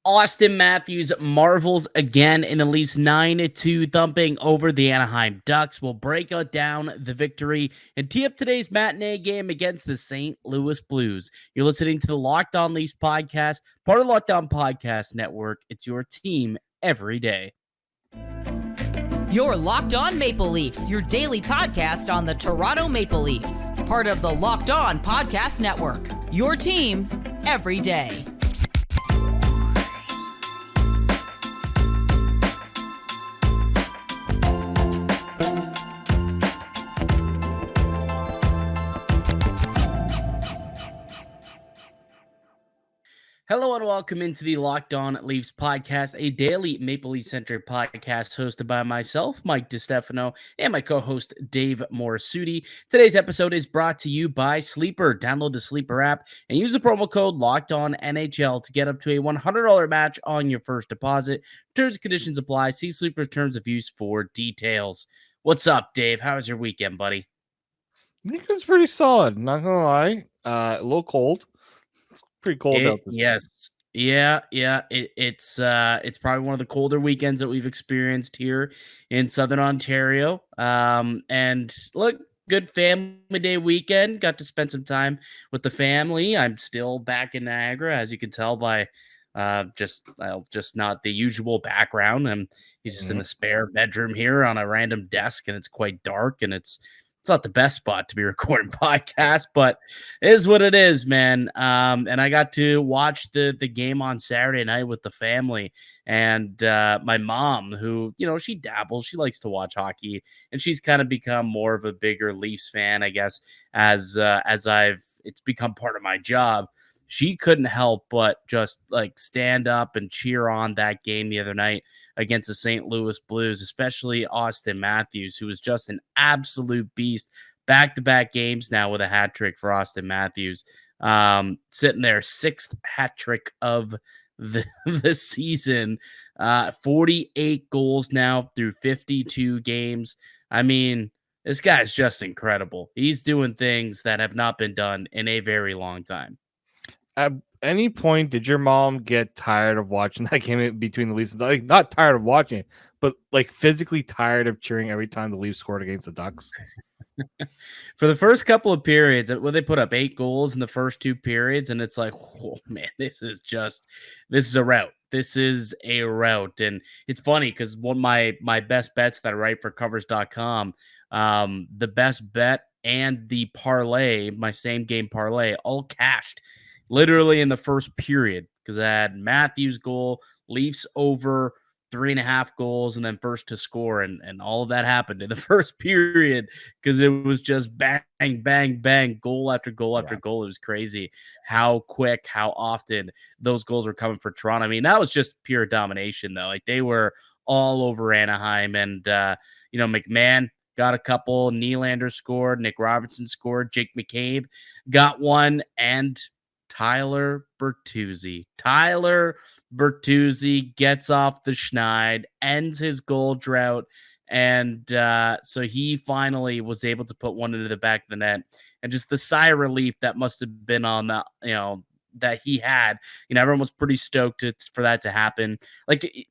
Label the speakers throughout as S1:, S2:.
S1: Auston Matthews marvels again in the Leafs 9-2 thumping over the Anaheim Ducks. We'll break out down the victory and tee up today's matinee game against the St. Louis Blues. You're listening to the Locked On Leafs podcast, part of the Locked On Podcast Network. It's your team every day.
S2: You're Locked On Maple Leafs, your daily podcast on the Toronto Maple Leafs, part of the Locked On Podcast Network. Your team every day.
S1: Hello and welcome into the Locked On Leafs podcast, a daily Maple Leaf-centric podcast hosted by myself, Mike DiStefano, and my co-host, Dave Morassutti. Today's episode is brought to you by Sleeper. Download the Sleeper app and use the promo code LOCKEDONNHL to get up to a $100 match on your first deposit. Terms and conditions apply. See Sleeper's terms of use for details. What's up, Dave? How was your weekend, buddy?
S3: I think it was pretty solid, not gonna lie. A little cold. Pretty cold out this
S1: Yes. It's probably one of the colder weekends that we've experienced here in Southern Ontario. And look, good family day weekend. Got to spend some time with the family. I'm still back in Niagara, as you can tell by just not the usual background. He's just in the spare bedroom here on a random desk, and it's quite dark, and it's not the best spot to be recording podcasts, but it is what it is, man. And I got to watch the game on Saturday night with the family, and my mom, who, she dabbles, she likes to watch hockey, and she's kind of become more of a bigger Leafs fan, I guess, as it's become part of my job. She couldn't help but just like stand up and cheer on that game the other night against the St. Louis Blues, especially Auston Matthews, who was just an absolute beast. Back-to-back games now with a hat trick for Auston Matthews. Sitting there, sixth hat trick of the season. 48 goals now through 52 games. I mean, this guy's just incredible. He's doing things that have not been done in a very long time.
S3: At any point, did your mom get tired of watching that game between the Leafs? Like, not tired of watching it, but like physically tired of cheering every time the Leafs scored against the Ducks?
S1: For the first couple of periods, they put up 8 goals in the first 2 periods, and it's like, oh man, this is a rout. This is a rout. And it's funny because one of my best bets that I write for covers.com, the best bet and the parlay, my same game parlay, all cashed literally in the first period, because I had Matthews goal, Leafs over 3.5 goals, and then first to score. And all of that happened in the first period because it was just bang, bang, bang, goal after goal after goal. It was crazy how quick, how often those goals were coming for Toronto. I mean, that was just pure domination, though. Like, they were all over Anaheim. And, McMann got a couple. Nylander scored. Nick Robertson scored. Jake McCabe got one. And Tyler Bertuzzi gets off the schneid, ends his goal drought, and so he finally was able to put one into the back of the net. And just the sigh of relief that must have been on that, that he had. Everyone was pretty stoked for that to happen. Like,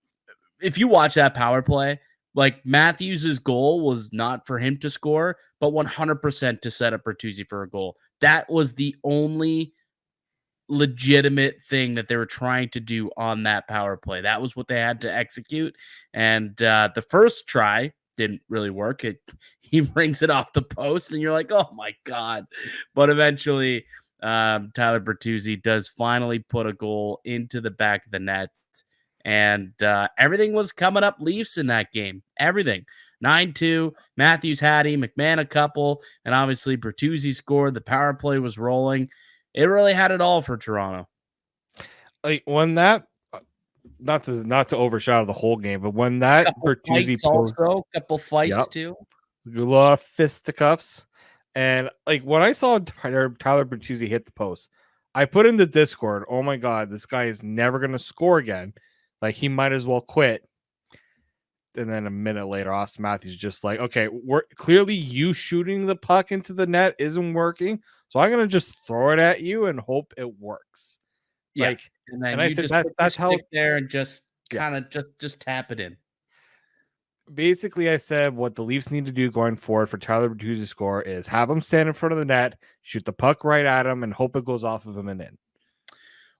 S1: if you watch that power play, like, Matthews' goal was not for him to score, but 100% to set up Bertuzzi for a goal. That was the only legitimate thing that they were trying to do on that power play. That was what they had to execute. And the first try didn't really work. He brings it off the post, and you're like, oh my God. But eventually, Tyler Bertuzzi does finally put a goal into the back of the net. And everything was coming up Leafs in that game. Everything. 9-2. Matthews had him, McMann a couple, and obviously Bertuzzi scored. The power play was rolling. It really had it all for Toronto.
S3: Like, when that, not to overshadow the whole game, but when that Bertuzzi
S1: couple fights too,
S3: a lot of fisticuffs, and like when I saw Tyler Bertuzzi hit the post, I put in the Discord, oh my God, this guy is never going to score again. Like, he might as well quit. And then a minute later, Auston Matthews just like, okay, we're clearly you shooting the puck into the net isn't working, so I'm going to just throw it at you and hope it works.
S1: Yeah,
S3: Like,
S1: and then
S3: and I
S1: you
S3: said
S1: just put your
S3: that's how.
S1: stick there and just
S3: Yeah.
S1: kinda just tap it in.
S3: Basically, I said what the Leafs need to do going forward for Tyler Bertuzzi to score is have him stand in front of the net, shoot the puck right at him, and hope it goes off of him and in.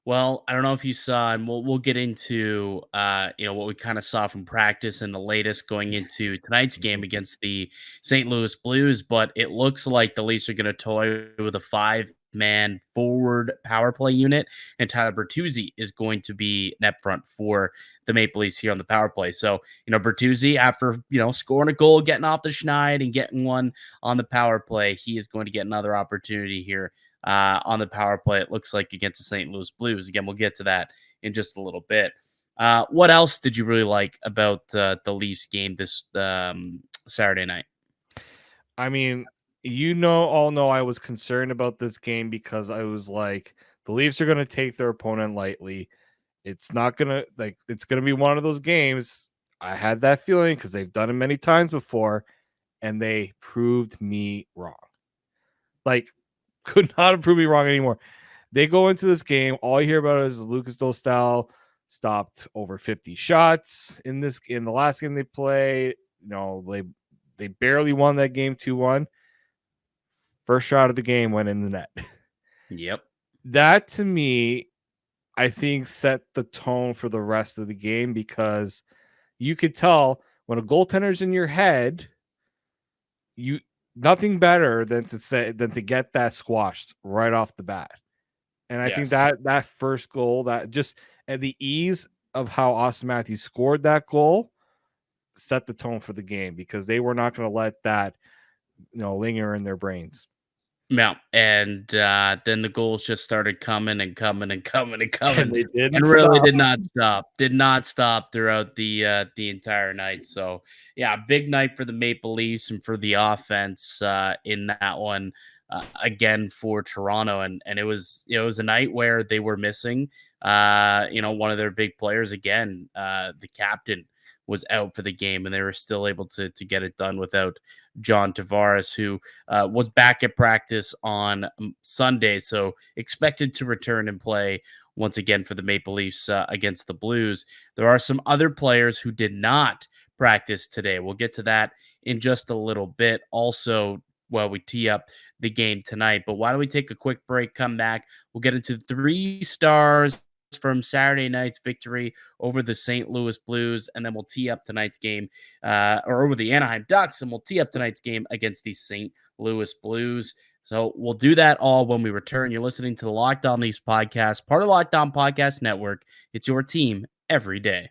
S1: Well, I don't know if you saw, and we'll get into what we kind of saw from practice and the latest going into tonight's game against the St. Louis Blues, but it looks like the Leafs are going to toy with a 5-man forward power play unit, and Tyler Bertuzzi is going to be net front for the Maple Leafs here on the power play. So, Bertuzzi, after scoring a goal, getting off the schneid, and getting one on the power play, he is going to get another opportunity here on the power play, it looks like, against the St. Louis Blues. Again, we'll get to that in just a little bit. What else did you really like about the Leafs game this Saturday night?
S3: I mean, all know I was concerned about this game because I was like, the Leafs are going to take their opponent lightly. It's not going to it's going to be one of those games. I had that feeling because they've done it many times before, and they proved me wrong. Like, could not have proved me wrong anymore. They go into this game. All you hear about is Lucas Dostal stopped over 50 shots in the last game they played. They barely won that game 2-1. First shot of the game went in the net.
S1: Yep.
S3: That to me, I think set the tone for the rest of the game because you could tell when a goaltender's in your head, nothing better than to get that squashed right off the bat. And I think
S1: Yes.
S3: that first goal, that just at the ease of how Auston Matthews scored that goal, set the tone for the game because they were not going to let that linger in their brains.
S1: Yeah, and then the goals just started coming and coming and coming and coming,
S3: And they didn't
S1: and really
S3: stop.
S1: did not stop. Did not stop throughout the entire night. So yeah, big night for the Maple Leafs and for the offense in that one again for Toronto, and it was a night where they were missing one of their big players again. The captain was out for the game, and they were still able to get it done without John Tavares, who was back at practice on Sunday, so expected to return and play once again for the Maple Leafs against the Blues. There are some other players who did not practice today. We'll get to that in just a little bit. Also, while we tee up the game tonight, but why don't we take a quick break, come back, we'll get into 3 stars from Saturday night's victory over the St. Louis Blues, and then we'll tee up tonight's game or over the Anaheim Ducks, and we'll tee up tonight's game against the St. Louis Blues. So we'll do that all when we return. You're listening to the Locked On Leafs podcast, part of the Locked On Podcast Network. It's your team every day.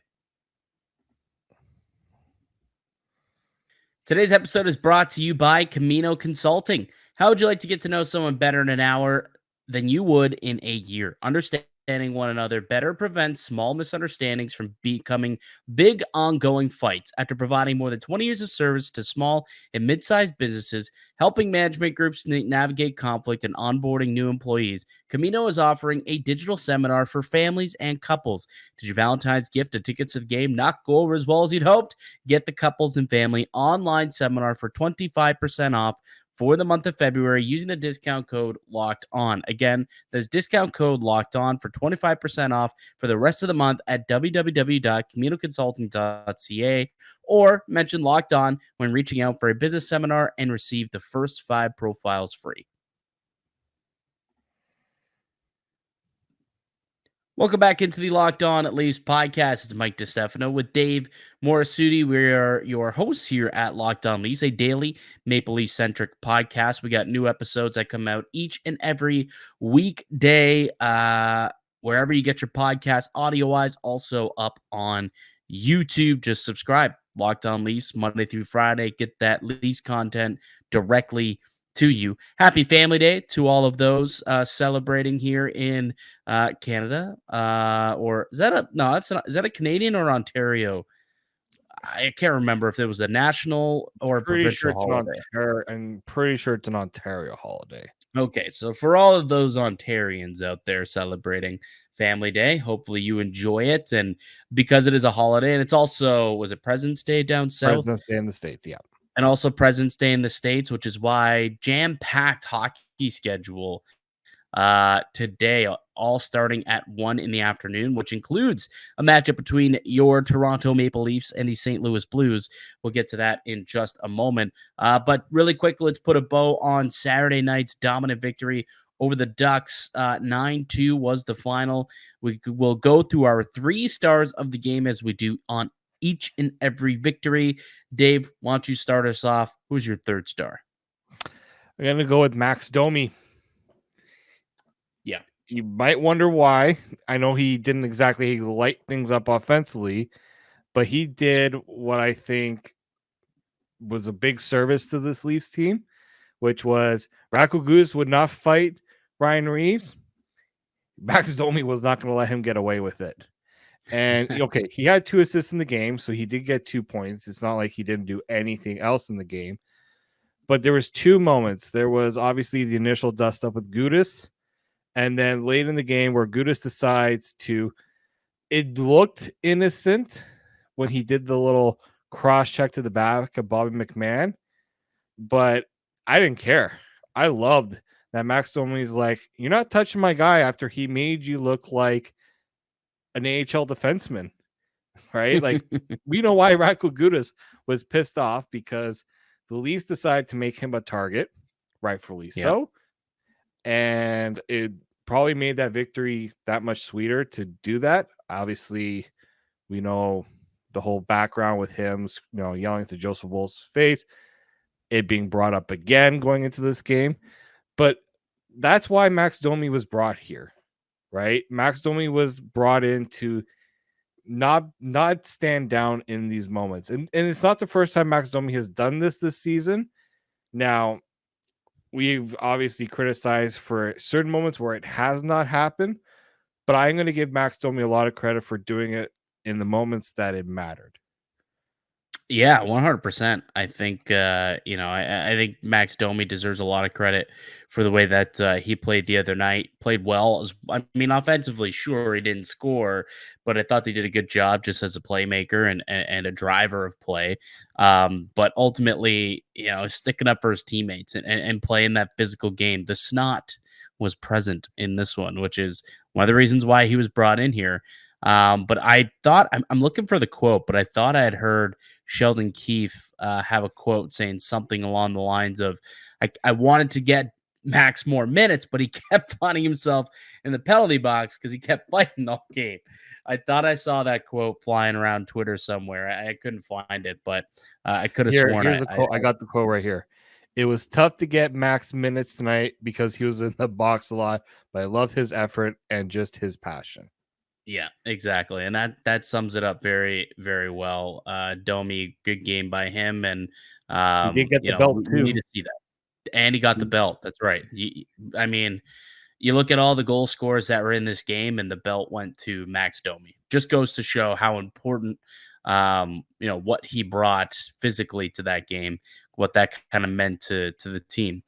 S1: Today's episode is brought to you by Camino Consulting. How would you like to get to know someone better in an hour than you would in a year? Understanding one another better prevents small misunderstandings from becoming big ongoing fights. After providing more than 20 years of service to small and mid-sized businesses, helping management groups navigate conflict and onboarding new employees, Camino is offering a digital seminar for families and couples. Did your Valentine's gift and tickets to the game not go over as well as you'd hoped? Get the couples and family online seminar for 25% off for the month of February using the discount code Locked On. Again, there's discount code Locked On for 25% off for the rest of the month at www.communiconsulting.ca, or mention Locked On when reaching out for a business seminar and receive the first 5 profiles free. Welcome back into the Locked On Leafs podcast. It's Mike DiStefano with Dave Morassutti. We are your hosts here at Locked On Leafs, a daily Maple Leaf-centric podcast. We got new episodes that come out each and every weekday, wherever you get your podcast, audio-wise, also up on YouTube. Just subscribe. Locked On Leafs, Monday through Friday. Get that Leafs content directly to you. Happy Family Day to all of those celebrating here in Canada. Or is that is that a Canadian or Ontario? I can't remember if it was a national or a provincial holiday.
S3: I'm pretty sure it's an Ontario holiday.
S1: Okay, so for all of those Ontarians out there celebrating Family Day, hopefully you enjoy it. And because it is a holiday, and it's also, was it President's Day down south?
S3: President's Day in the States, yeah.
S1: And also President's Day in the States, which is why jam-packed hockey schedule today, all starting at 1 in the afternoon, which includes a matchup between your Toronto Maple Leafs and the St. Louis Blues. We'll get to that in just a moment. But really quick, let's put a bow on Saturday night's dominant victory over the Ducks. 9-2 was the final. We will go through our 3 stars of the game as we do on each and every victory. Dave, why don't you start us off? Who's your 3rd star?
S3: I'm going to go with Max Domi.
S1: Yeah.
S3: You might wonder why. I know he didn't exactly light things up offensively, but he did what I think was a big service to this Leafs team, which was Radko Gudas would not fight Ryan Reeves. Max Domi was not going to let him get away with it. And okay, he had 2 assists in the game, so he did get 2 points. It's not like he didn't do anything else in the game. But there was 2 moments. There was obviously the initial dust up with Gudas, and then late in the game where Gudas decides to, it looked innocent when he did the little cross check to the back of Bobby McMann, but I didn't care. I loved that Max Domi's like, you're not touching my guy after he made you look like an AHL defenseman, right? Like, we know why Radko Gudas was pissed off, because the Leafs decided to make him a target, rightfully so. And it probably made that victory that much sweeter to do that. Obviously, we know the whole background with him, yelling to Joseph Wolf's face, it being brought up again going into this game. But that's why Max Domi was brought here, right? Max Domi was brought in to not stand down in these moments. And it's not the first time Max Domi has done this season. Now, we've obviously criticized for certain moments where it has not happened, but I'm going to give Max Domi a lot of credit for doing it in the moments that it mattered.
S1: Yeah, 100%. I think, I think Max Domi deserves a lot of credit for the way that he played the other night. Played well. I mean, offensively, sure, he didn't score, but I thought they did a good job just as a playmaker and a driver of play. But ultimately, sticking up for his teammates and playing that physical game. The snot was present in this one, which is one of the reasons why he was brought in here. But I thought, I'm looking for the quote, but I thought I had heard Sheldon Keefe have a quote saying something along the lines of, I wanted to get Max more minutes, but he kept finding himself in the penalty box because he kept fighting all game. I thought I saw that quote flying around Twitter somewhere. I couldn't find it, but I could have sworn.
S3: Here's a quote. I got the quote right here. It was tough to get Max minutes tonight because he was in the box a lot, but I loved his effort and just his passion.
S1: Yeah, exactly. And that sums it up very, very well. Domi, good game by him. And,
S3: he did get the belt
S1: we
S3: too.
S1: need to see that. And he got the belt. That's right. I mean, you look at all the goal scorers that were in this game, and the belt went to Max Domi. Just goes to show how important, what he brought physically to that game, what that kind of meant to the team.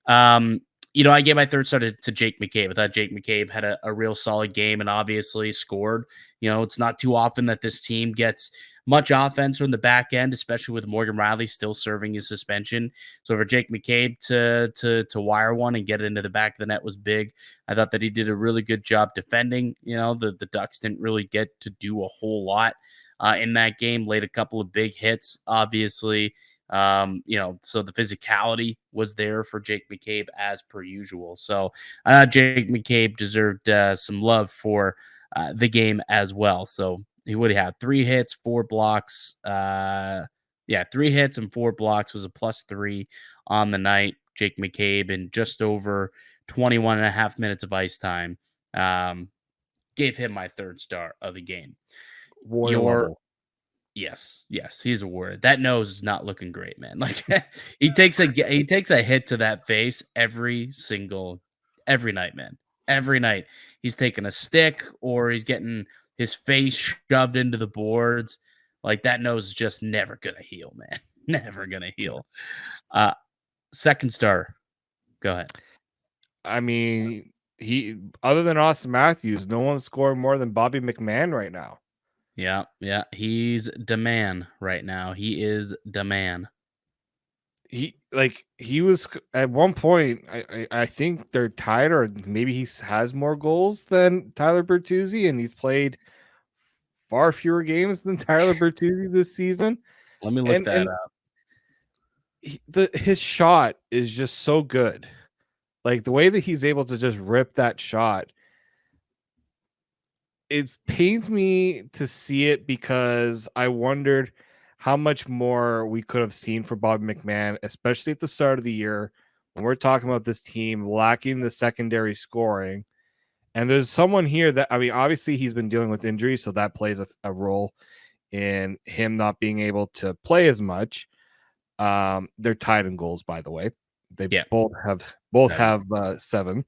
S1: I gave my 3rd star to Jake McCabe. I thought Jake McCabe had a real solid game and obviously scored. It's not too often that this team gets much offense from the back end, especially with Morgan Riley still serving his suspension. So for Jake McCabe to wire one and get it into the back of the net was big. I thought that he did a really good job defending. The Ducks didn't really get to do a whole lot in that game. Laid a couple of big hits, obviously. So the physicality was there for Jake McCabe as per usual. So Jake McCabe deserved some love for the game as well. So he would have 3 hits, 4 blocks. 3 hits and 4 blocks was a +3 on the night. Jake McCabe in just over 21 and a half minutes of ice time. Gave him my 3rd star of the game. Yes, he's awarded. That nose is not looking great, man. Like he takes a hit to that face every night, man. Every night he's taking a stick or he's getting his face shoved into the boards. Like that nose is just never gonna heal, man. Never gonna heal. 2nd star. Go ahead.
S3: I mean, he other than Auston Matthews, no one's scoring more than Bobby McMann right now.
S1: Yeah. He's the man right now. He is the man.
S3: he was at one point. I think they're tied, or maybe he has more goals than Tyler Bertuzzi, and he's played far fewer games than Tyler Bertuzzi this season.
S1: Let me look
S3: And
S1: that up.
S3: his shot is just so good. Like the way that he's able to just rip that shot, it pains me to see it because I wondered how much more we could have seen for Bobby McMann, especially at the start of the year when we're talking about this team lacking the secondary scoring. And there's someone here that, I mean, obviously he's been dealing with injuries, so that plays a role in him not being able to play as much. They're tied in goals, by the way. They both have 7.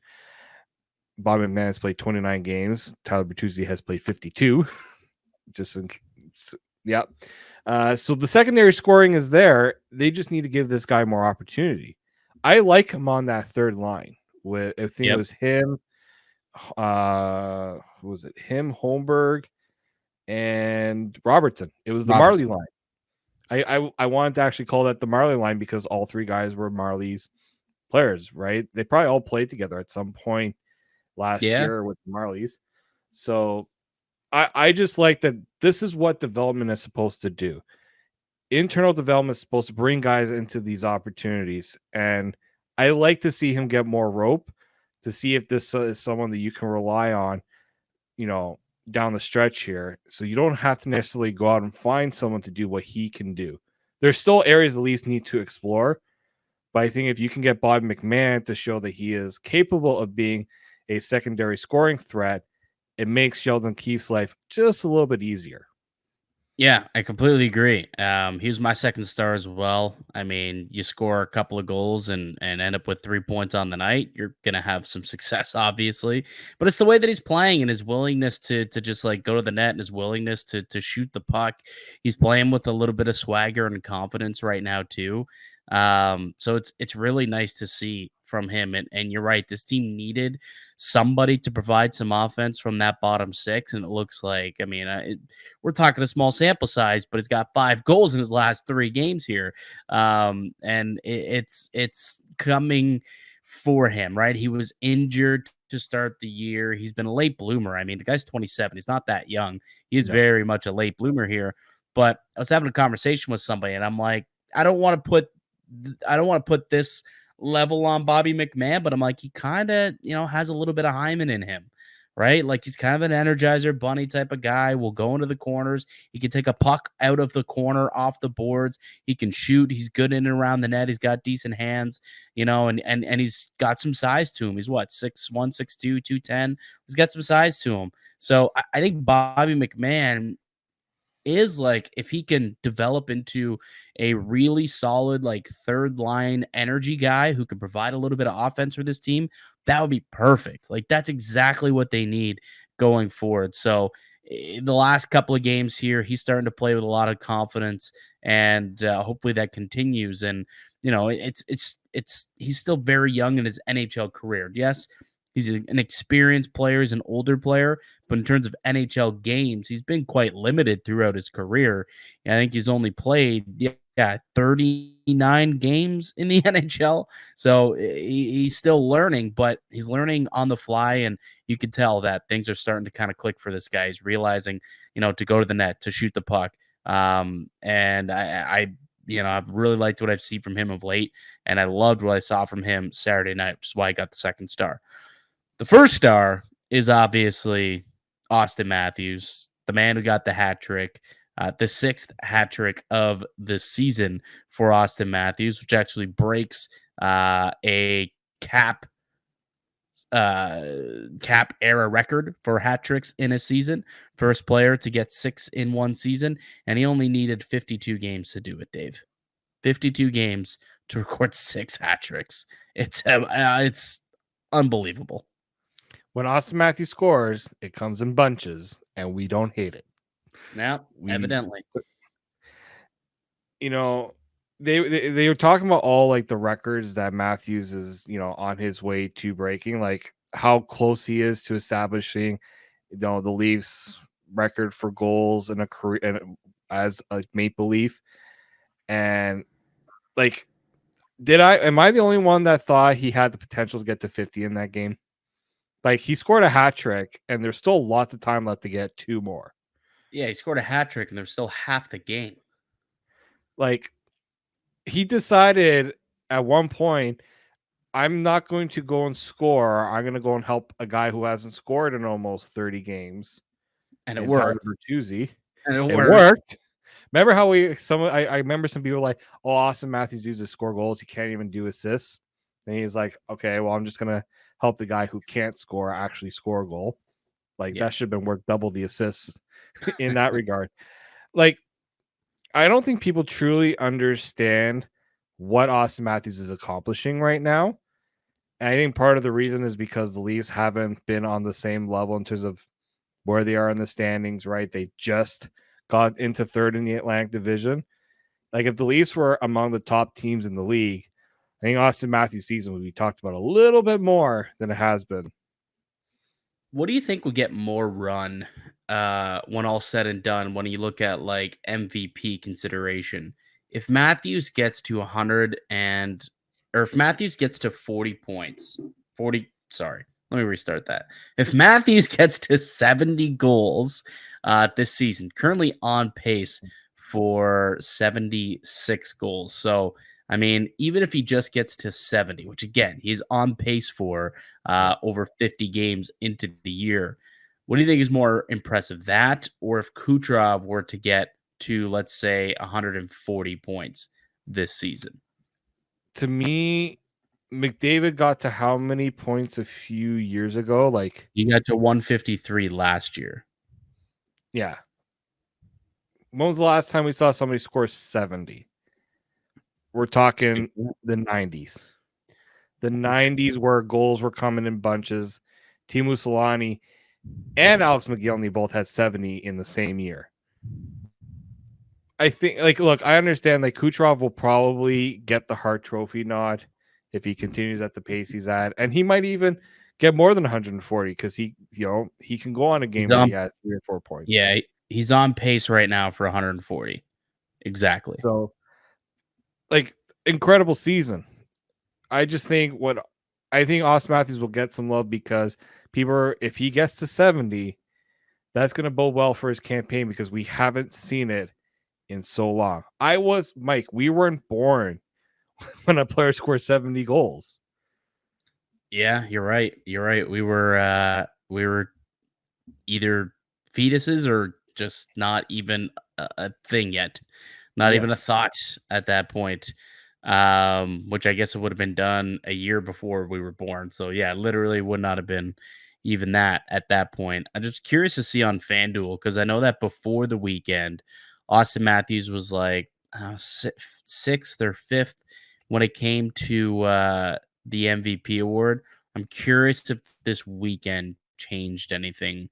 S3: Bob McMann has played 29 games. Tyler Bertuzzi has played 52. Yeah. So the secondary scoring is there. They just need to give this guy more opportunity. I like him on that third line. With I think it was him. Who was it? Him, Holmberg, and Robertson. It was the Marley line. I wanted to actually call that the Marley line because all 3 guys were Marley's players, right? They probably all played together at some point last year with the Marlies. So I just like that this is what development is supposed to do. Internal development is supposed to bring guys into these opportunities. And I like to see him get more rope to see if this is someone that you can rely on, down the stretch here. So you don't have to necessarily go out and find someone to do what he can do. There's still areas the Leafs need to explore. But I think if you can get Bob McMann to show that he is capable of being a secondary scoring threat, it makes Sheldon Keefe's life just a little bit easier.
S1: Yeah, I completely agree. He was my second star as well. I mean, you score a couple of goals and end up with 3 points on the night, you're gonna have some success, obviously. But it's the way that he's playing and his willingness to just like go to the net and his willingness to shoot the puck. He's playing with a little bit of swagger and confidence right now too. So it's really nice to see from him. And you're right, this team needed somebody to provide some offense from that bottom 6, and it looks like, I mean, we're talking a small sample size, but he's got 5 goals in his last 3 games here. And it's coming for him, right? He was injured to start the year. He's been a late bloomer. I mean, the guy's 27. He's not that young. He is very much a late bloomer here. But I was having a conversation with somebody, and I'm like, I don't want to put this level on Bobby McMann, but I'm like, he kind of, has a little bit of Hyman in him, right? Like he's kind of an energizer bunny type of guy. Will go into the corners. He can take a puck out of the corner off the boards. He can shoot. He's good in and around the net. He's got decent hands, and he's got some size to him. He's what, 6'1", 6'2", 210. He's got some size to him. So I think Bobby McMann is like, if he can develop into a really solid, like third line energy guy who can provide a little bit of offense for this team, that would be perfect. Like that's exactly what they need going forward. So the last couple of games here, he's starting to play with a lot of confidence, and hopefully that continues. And he's still very young in his NHL career. Yes, he's an experienced player, he's an older player, but in terms of NHL games, he's been quite limited throughout his career. I think he's only played 39 games in the NHL. So he's still learning, but he's learning on the fly. And you can tell that things are starting to kind of click for this guy. He's realizing, to go to the net, to shoot the puck. And I've really liked what I've seen from him of late. And I loved what I saw from him Saturday night, which is why I got the second star. The first star is obviously Auston Matthews, the man who got the hat trick, the 6th hat trick of the season for Auston Matthews, which actually breaks a cap era record for hat tricks in a season. First player to get 6 in one season, and he only needed 52 games to do it, Dave. 52 games to record 6 hat tricks. It's unbelievable.
S3: When Auston Matthews scores, it comes in bunches, and we don't hate it.
S1: Now, evidently.
S3: They were talking about all like the records that Matthews is, on his way to breaking, like how close he is to establishing, the Leafs record for goals in a career and as a Maple Leaf. And like, Am I the only one that thought he had the potential to get to 50 in that game? Like, he scored a hat trick, and there's still lots of time left to get 2 more.
S1: Yeah, he scored a hat trick, and there's still half the game.
S3: Like, he decided at one point, I'm not going to go and score. I'm going to go and help a guy who hasn't scored in almost 30 games.
S1: And it
S3: in Tyler
S1: worked.
S3: Bertuzzi.
S1: And
S3: It worked. Remember how I remember some people were like, oh, Auston Matthews uses score goals. He can't even do assists. And he's like, okay, well, I'm just going to help the guy who can't score actually score a goal. Like, that should have been worth double the assists in that regard. Like, I don't think people truly understand what Auston Matthews is accomplishing right now. And I think part of the reason is because the Leafs haven't been on the same level in terms of where they are in the standings, right? They just got into third in the Atlantic Division. Like, if the Leafs were among the top teams in the league, I think Auston Matthews' season would be talked about a little bit more than it has been.
S1: What do you think would get more run when all said and done when you look at like MVP consideration? If Matthews gets to 100 or if Matthews gets to 40 points, 40, sorry, let me restart that. If Matthews gets to 70 goals this season, currently on pace for 76 goals. So, I mean, even if he just gets to 70, which again, he's on pace for over 50 games into the year. What do you think is more impressive, that or if Kucherov were to get to, let's say, 140 points this season?
S3: To me, McDavid got to how many points a few years ago? Like,
S1: You got to 153 last year.
S3: yeah. When was the last time we saw somebody score 70? We're talking the 90s. The 90s where goals were coming in bunches. Teemu Selanne and Alex McGillney both had 70 in the same year. I think, like, look, I understand like Kucherov will probably get the Hart Trophy nod if he continues at the pace he's at, and he might even get more than 140 because he can go on a game where he has 3 or 4 points.
S1: Yeah, he's on pace right now for 140. Exactly.
S3: So, like, incredible season. I just think Auston Matthews will get some love because if he gets to 70, that's going to bode well for his campaign because we haven't seen it in so long. Mike, we weren't born when a player scored 70 goals.
S1: Yeah, you're right. You're right. We were either fetuses or just not even a thing yet. Not even a thought at that point. Which I guess it would have been done a year before we were born. So yeah, literally would not have been even that at that point. I'm just curious to see on FanDuel because I know that before the weekend, Auston Matthews was like sixth or fifth when it came to the MVP award. I'm curious if this weekend changed anything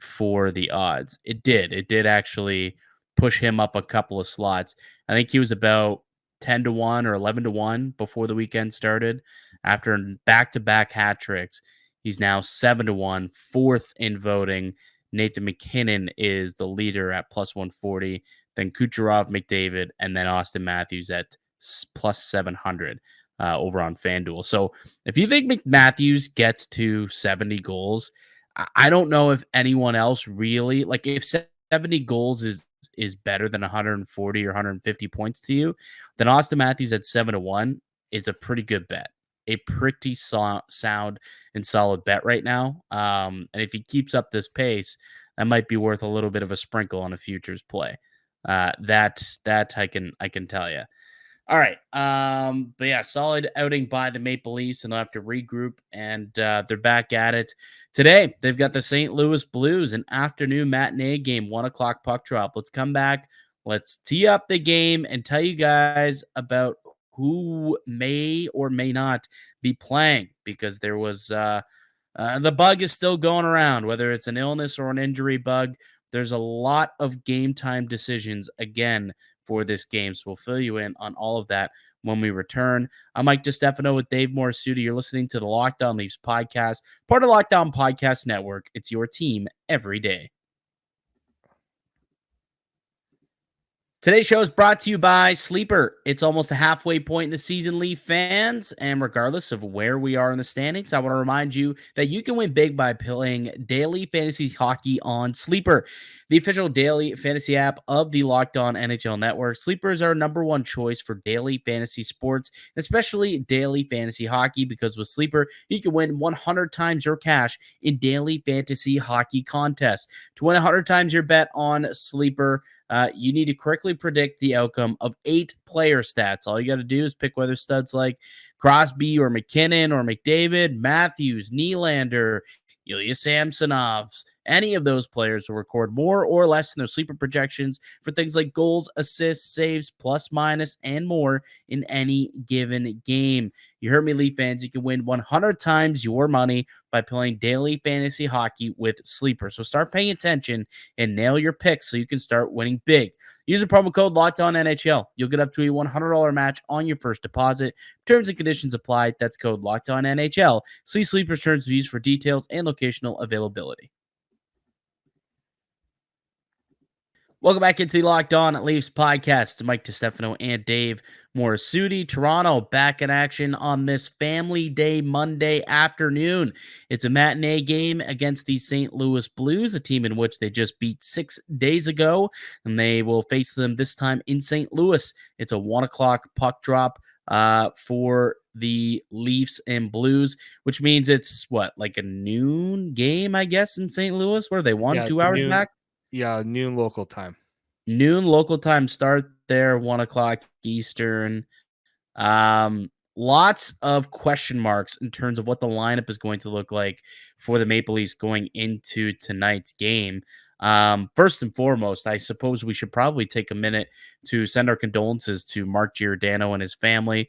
S1: for the odds. It did. It did actually push him up a couple of slots. I think he was about 10 to 1 or 11 to 1 before the weekend started. After back-to-back hat tricks, he's now 7 to 1, fourth in voting. Nathan McKinnon is the leader at plus 140, then Kucherov, McDavid, and then Auston Matthews at plus 700 over on FanDuel. So if you think Matthews gets to 70 goals, I don't know if anyone else really, like, if 70 goals is better than 140 or 150 points to you, then Auston Matthews at 7 to 1 is a pretty good bet. A pretty sound and solid bet right now. And if he keeps up this pace, that might be worth a little bit of a sprinkle on a futures play. That I can tell you. All right. But yeah, solid outing by the Maple Leafs, and they'll have to regroup, and they're back at it today. They've got the St. Louis Blues, an afternoon matinee game, 1:00 puck drop. Let's come back. Let's tee up the game and tell you guys about who may or may not be playing, because there was the bug is still going around, whether it's an illness or an injury bug. There's a lot of game time decisions again for this game. So we'll fill you in on all of that when we return. I'm Mike DiStefano with Dave Morassutti. You're listening to the Locked On Leafs podcast, part of Locked On Podcast Network. It's your team every day. Today's show is brought to you by Sleeper. It's almost the halfway point in the season, Leaf fans, and regardless of where we are in the standings, I want to remind you that you can win big by playing daily fantasy hockey on Sleeper, the official daily fantasy app of the Locked On NHL Network. Sleeper is our number one choice for daily fantasy sports, especially daily fantasy hockey, because with Sleeper, you can win 100 times your cash in daily fantasy hockey contests. To win 100 times your bet on Sleeper, you need to correctly predict the outcome of 8 player stats. All you got to do is pick whether studs like Crosby or McKinnon or McDavid, Matthews, Nylander, Ilya Samsonovs, any of those players will record more or less in their sleeper projections for things like goals, assists, saves, plus, minus, and more in any given game. You heard me, Leaf fans. You can win 100 times your money by playing daily fantasy hockey with Sleeper. So start paying attention and nail your picks so you can start winning big. Use the promo code LOCKEDONNHL. You'll get up to a $100 match on your first deposit. Terms and conditions apply. That's code LOCKEDONNHL. See Sleeper's terms of use for details and locational availability. Welcome back into the Locked On Leafs podcast. It's Mike DiStefano and Dave Morassutti. Toronto back in action on this Family Day Monday afternoon. It's a matinee game against the St. Louis Blues, a team in which they just beat 6 days ago, and they will face them this time in St. Louis. It's a 1 o'clock puck drop for the Leafs and Blues, which means it's like a noon game, I guess, in St. Louis, where they won 2 hours back.
S3: Yeah, noon local time.
S1: Noon local time start there, 1 o'clock Eastern. Lots of question marks in terms of what the lineup is going to look like for the Maple Leafs going into tonight's game. First and foremost, I suppose we should probably take a minute to send our condolences to Mark Giordano and his family.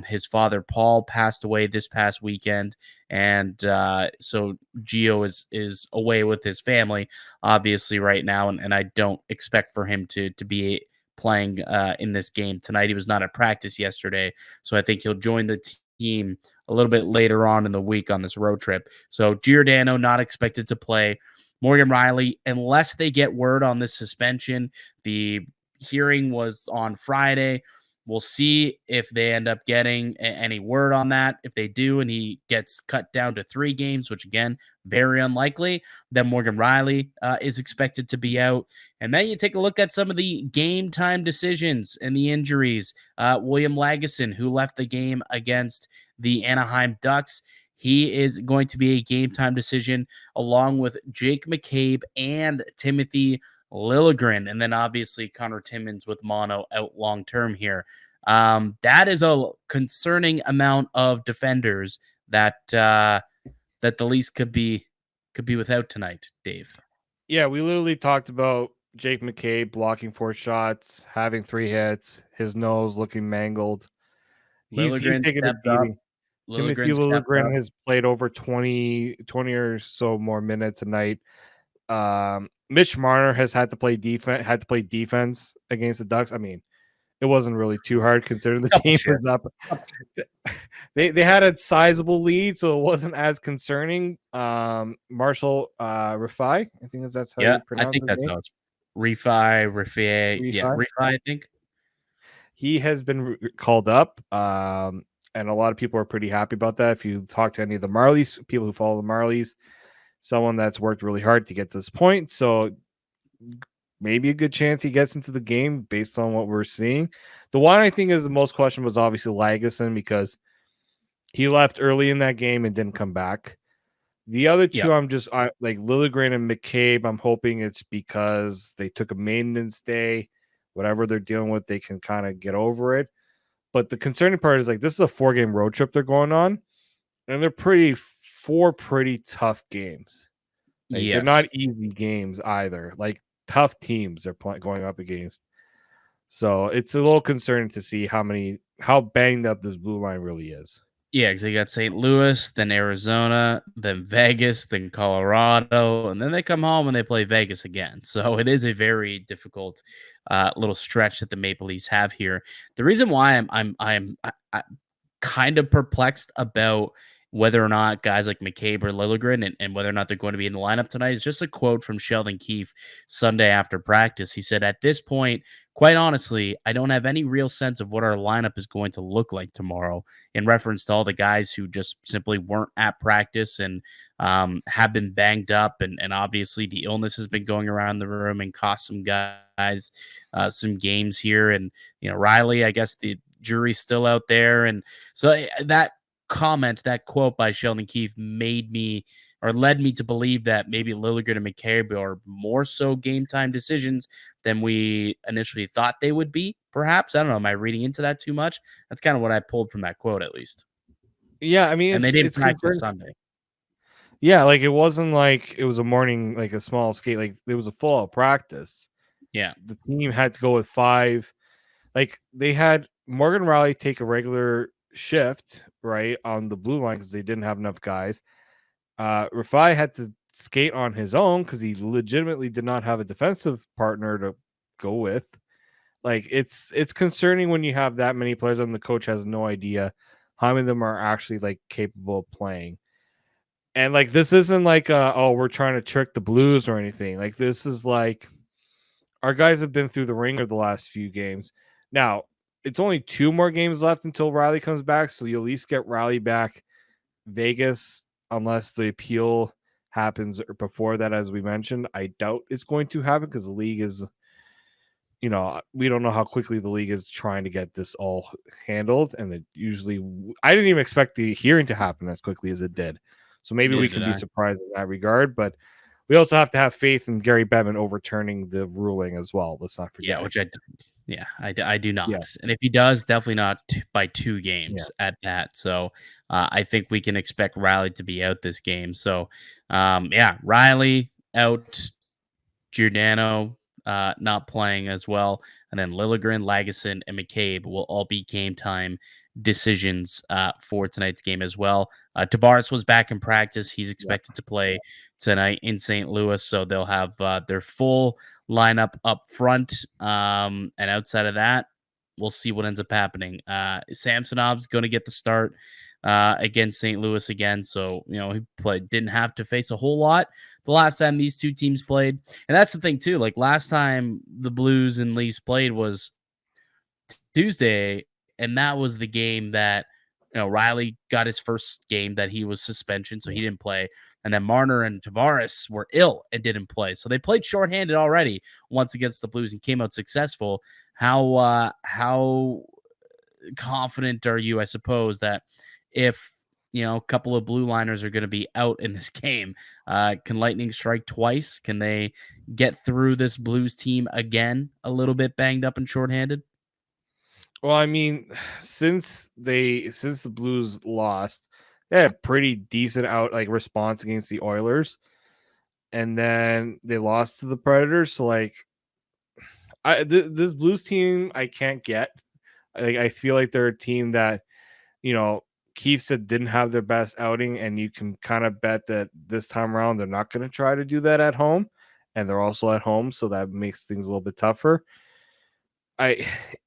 S1: His father, Paul, passed away this past weekend, and so Gio is away with his family, obviously, right now, and I don't expect for him to be playing in this game tonight. He was not at practice yesterday, so I think he'll join the team a little bit later on in the week on this road trip. So Giordano not expected to play. Morgan Riley, unless they get word on this suspension, the hearing was on Friday. We'll see if they end up getting any word on that. If they do and he gets cut down to 3 games, which again, very unlikely, then Morgan Riley is expected to be out. And then you take a look at some of the game time decisions and the injuries. William Lagesson, who left the game against the Anaheim Ducks, he is going to be a game time decision along with Jake McCabe and Timothy Liljegren. And then obviously Connor Timmins with mono out long term here. That is a concerning amount of defenders that the Leafs could be without tonight, Dave.
S3: Yeah, we literally talked about Jake McCabe blocking 4 shots, having 3 hits, his nose looking mangled. He's taking a beating. Timothy Liljegren has played over 20 or so more minutes a night. Mitch Marner has had to play defense against the Ducks. I mean, it wasn't really too hard considering the team was up. They had a sizable lead, so it wasn't as concerning. Marshall Rifai, I think that's how you pronounce it.
S1: I think that's how it's Rifai. Yeah, Rifai, I think.
S3: He has been called up. And a lot of people are pretty happy about that. If you talk to any of the Marlies, people who follow the Marlies, someone that's worked really hard to get to this point. So maybe a good chance he gets into the game based on what we're seeing. The one I think is the most question was obviously Lagesson, because he left early in that game and didn't come back. The other two, I'm just like Liljegren and McCabe. I'm hoping it's because they took a maintenance day. Whatever they're dealing with, they can kind of get over it. But the concerning part is this is a 4-game road trip they're going on, and they're 4 pretty tough games. They're not easy games either. Tough teams they're going up against. So it's a little concerning to see how banged up this blue line really is.
S1: Yeah, because they got St. Louis, then Arizona, then Vegas, then Colorado, and then they come home and they play Vegas again. So it is a very difficult little stretch that the Maple Leafs have here. The reason why I'm kind of perplexed about whether or not guys like McCabe or Liljegren and whether or not they're going to be in the lineup tonight is just a quote from Sheldon Keefe Sunday after practice. He said, "At this point, quite honestly, I don't have any real sense of what our lineup is going to look like tomorrow," in reference to all the guys who just simply weren't at practice and have been banged up. And obviously the illness has been going around the room and cost some guys some games here. And, Riley, I guess the jury's still out there. And so that comment, that quote by Sheldon Keefe made me or led me to believe that maybe Liljegren and McCabe are more so game time decisions than we initially thought they would be. Perhaps, I don't know. Am I reading into that too much? That's kind of what I pulled from that quote, at least.
S3: Yeah, I mean
S1: And they didn't
S3: it's
S1: practice
S3: concerning.
S1: Sunday.
S3: Yeah, like it wasn't like it was a morning, like a small skate. Like it was a full out practice.
S1: Yeah.
S3: The team had to go with 5. Like they had Morgan Riley take a regular shift right on the blue line because they didn't have enough guys. Rafai had to skate on his own because he legitimately did not have a defensive partner to go with. Like it's concerning when you have that many players and the coach has no idea how many of them are actually like capable of playing. And like this isn't like oh, we're trying to trick the Blues or anything. Like this is like our guys have been through the ringer the last few games. Now, it's only 2 more games left until Riley comes back, so you at least get Riley back. Vegas, unless the appeal happens before that, as we mentioned, I doubt it's going to happen because the league is, we don't know how quickly the league is trying to get this all handled. And it usually, I didn't even expect the hearing to happen as quickly as it did. So maybe we can be surprised in that regard, but we also have to have faith in Gary Bettman overturning the ruling as well. Let's not forget.
S1: Yeah, which I don't. Yeah, I do not.
S3: Yeah.
S1: And if he does, definitely not by 2 games at that. So I think we can expect Riley to be out this game. So Riley out, Giordano not playing as well. And then Liljegren, Lagesson, and McCabe will all be game time decisions for tonight's game as well. Tavares was back in practice. He's expected to play tonight in St. Louis. So they'll have their full lineup up front. And outside of that, we'll see what ends up happening. Samsonov's going to get the start against St. Louis again. So, he didn't have to face a whole lot the last time these two teams played. And that's the thing, too. Like last time the Blues and Leafs played was Tuesday, and that was the game that, Riley got his first game that he was suspension, so he didn't play. And then Marner and Tavares were ill and didn't play. So they played shorthanded already once against the Blues and came out successful. How confident are you, I suppose, that if a couple of blue liners are going to be out in this game, can Lightning strike twice? Can they get through this Blues team again a little bit banged up and shorthanded?
S3: Well, I mean, since the Blues lost, they had a pretty decent response against the Oilers, and then they lost to the Predators. So this Blues team, I can't get. I feel like they're a team that, Keefe said didn't have their best outing, and you can kind of bet that this time around they're not going to try to do that at home, and they're also at home, so that makes things a little bit tougher.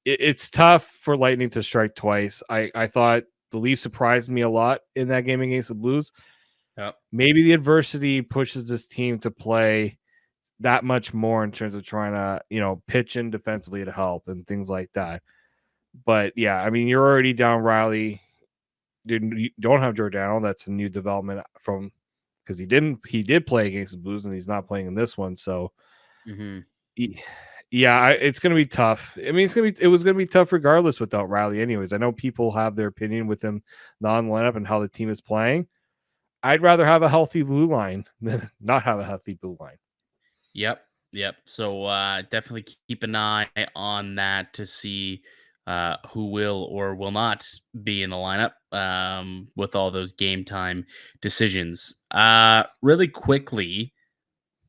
S3: It's tough for Lightning to strike twice. I thought the Leafs surprised me a lot in that game against the Blues.
S1: Yep.
S3: Maybe the adversity pushes this team to play that much more in terms of trying to, pitch in defensively to help and things like that. But yeah, I mean, you're already down Riley. You don't have Giordano. That's a new development from because he did play against the Blues and he's not playing in this one. So it's going to be tough. I mean, it was going to be tough regardless without Riley anyways. I know people have their opinion with him non-lineup and how the team is playing. I'd rather have a healthy blue line than not have a healthy blue line.
S1: Yep. So definitely keep an eye on that to see who will or will not be in the lineup with all those game time decisions. Really quickly,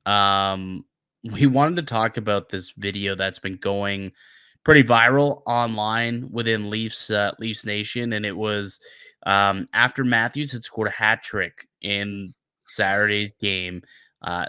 S1: we wanted to talk about this video that's been going pretty viral online within Leafs Nation, and it was after Matthews had scored a hat trick in Saturday's game.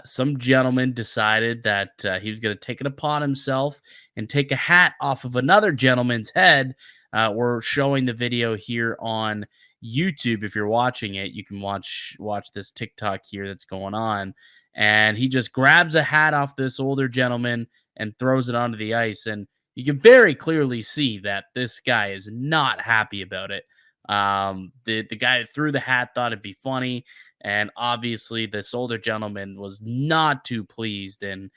S1: Some gentleman decided that he was going to take it upon himself and take a hat off of another gentleman's head. We're showing the video here on YouTube, if you're watching it, you can watch this TikTok here that's going on, and he just grabs a hat off this older gentleman and throws it onto the ice, and you can very clearly see that this guy is not happy about it. The guy who threw the hat thought it'd be funny, and obviously this older gentleman was not too pleased. And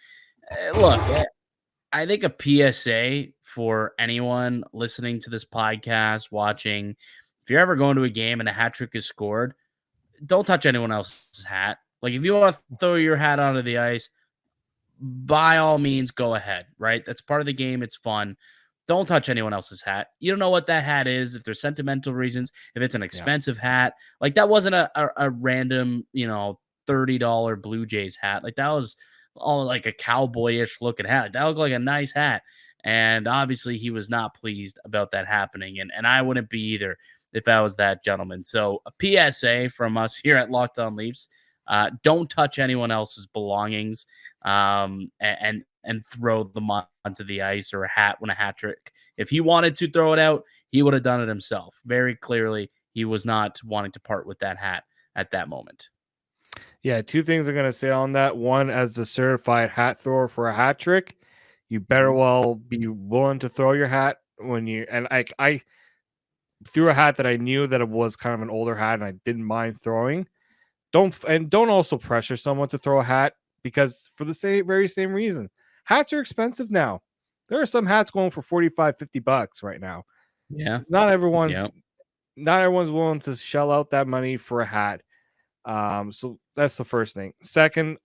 S1: look, I think a PSA for anyone listening to this podcast, watching, if you're ever going to a game and a hat trick is scored, don't touch anyone else's hat. Like, if you want to throw your hat onto the ice, by all means, go ahead, right? That's part of the game. It's fun. Don't touch anyone else's hat. You don't know what that hat is, if there's sentimental reasons, if it's an expensive hat. Like, that wasn't a random, $30 Blue Jays hat. Like, that was all like a cowboyish looking hat. Like, that looked like a nice hat. And obviously he was not pleased about that happening. And I wouldn't be either if I was that gentleman. So a PSA from us here at Locked On Leafs. Don't touch anyone else's belongings, and throw them onto the ice or a hat when a hat trick. If he wanted to throw it out, he would have done it himself. Very clearly, he was not wanting to part with that hat at that moment.
S3: Yeah, two things I'm going to say on that. One, as the certified hat thrower for a hat trick, you better well be willing to throw your hat when you, and I threw a hat that I knew that it was kind of an older hat and I didn't mind throwing. Don't also pressure someone to throw a hat, because for the very same reason. Hats are expensive now. There are some hats going for $45-$50 right now.
S1: Yeah.
S3: Not everyone's willing to shell out that money for a hat. So that's the first thing. Second,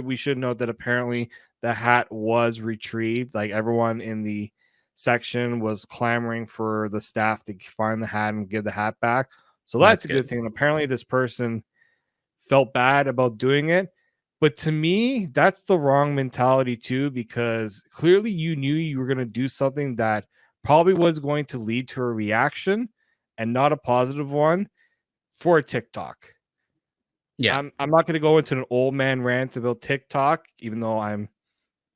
S3: we should note that apparently the hat was retrieved. Like, everyone in the section was clamoring for the staff to find the hat and give the hat back. So that's a good thing. And apparently this person felt bad about doing it. But to me, that's the wrong mentality too, because clearly you knew you were going to do something that probably was going to lead to a reaction and not a positive one for a TikTok. Yeah, I'm not going to go into an old man rant about TikTok, even though I'm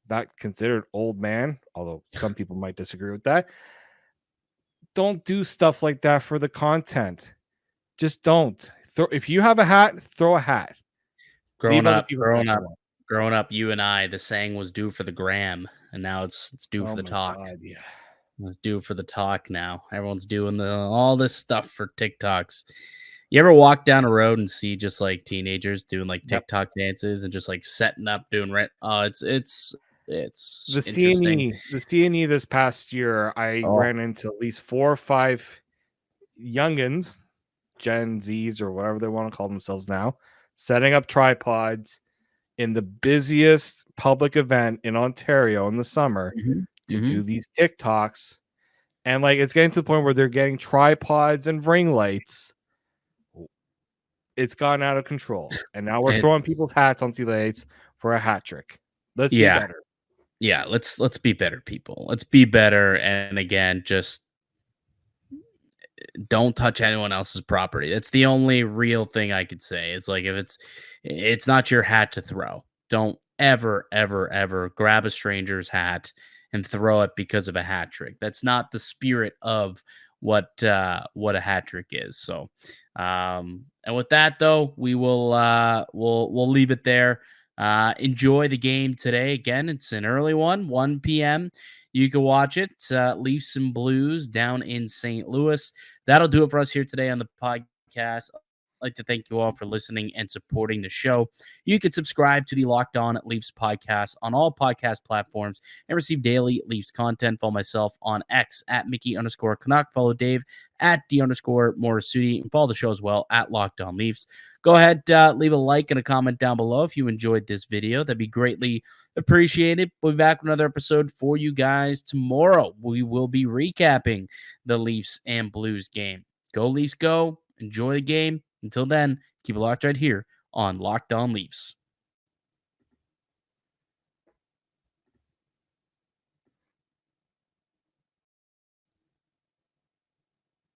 S3: not considered old man, although some people might disagree with that. Don't do stuff like that for the content. Just don't. If you have a hat, throw a hat.
S1: Growing up, you and I, the saying was due for the gram, and now it's due for the talk.
S3: God, yeah.
S1: It's due for the talk now. Everyone's doing all this stuff for TikToks. You ever walk down a road and see just like teenagers doing like TikTok dances and just like setting up doing rent? Oh, it's
S3: the CNE this past year. I ran into at least 4 or 5 youngins, Gen Zs or whatever they want to call themselves now, setting up tripods in the busiest public event in Ontario in the summer to do these TikToks. And like, it's getting to the point where they're getting tripods and ring lights. It's gone out of control. And now we're throwing people's hats onto the lights for a hat trick. Let's be better.
S1: Yeah, let's be better, people. Let's be better. And again, just don't touch anyone else's property. That's the only real thing I could say. Is like, if it's not your hat to throw, don't ever grab a stranger's hat and throw it because of a hat trick. That's not the spirit of what a hat trick is. So and with that though, we'll leave it there. Enjoy the game today. Again, it's an early one, 1 p.m. You can watch it. Leafs and Blues down in St. Louis. That'll do it for us here today on the podcast. I'd like to thank you all for listening and supporting the show. You can subscribe to the Locked On Leafs podcast on all podcast platforms and receive daily Leafs content. Follow myself on X at Mickey_Canuck. Follow Dave at D_Morassutti, and follow the show as well at Locked On Leafs. Go ahead, leave a like and a comment down below if you enjoyed this video. That'd be greatly appreciated. We'll be back with another episode for you guys tomorrow. We will be recapping the Leafs and Blues game. Go Leafs, go. Enjoy the game. Until then, keep it locked right here on Locked On Leafs.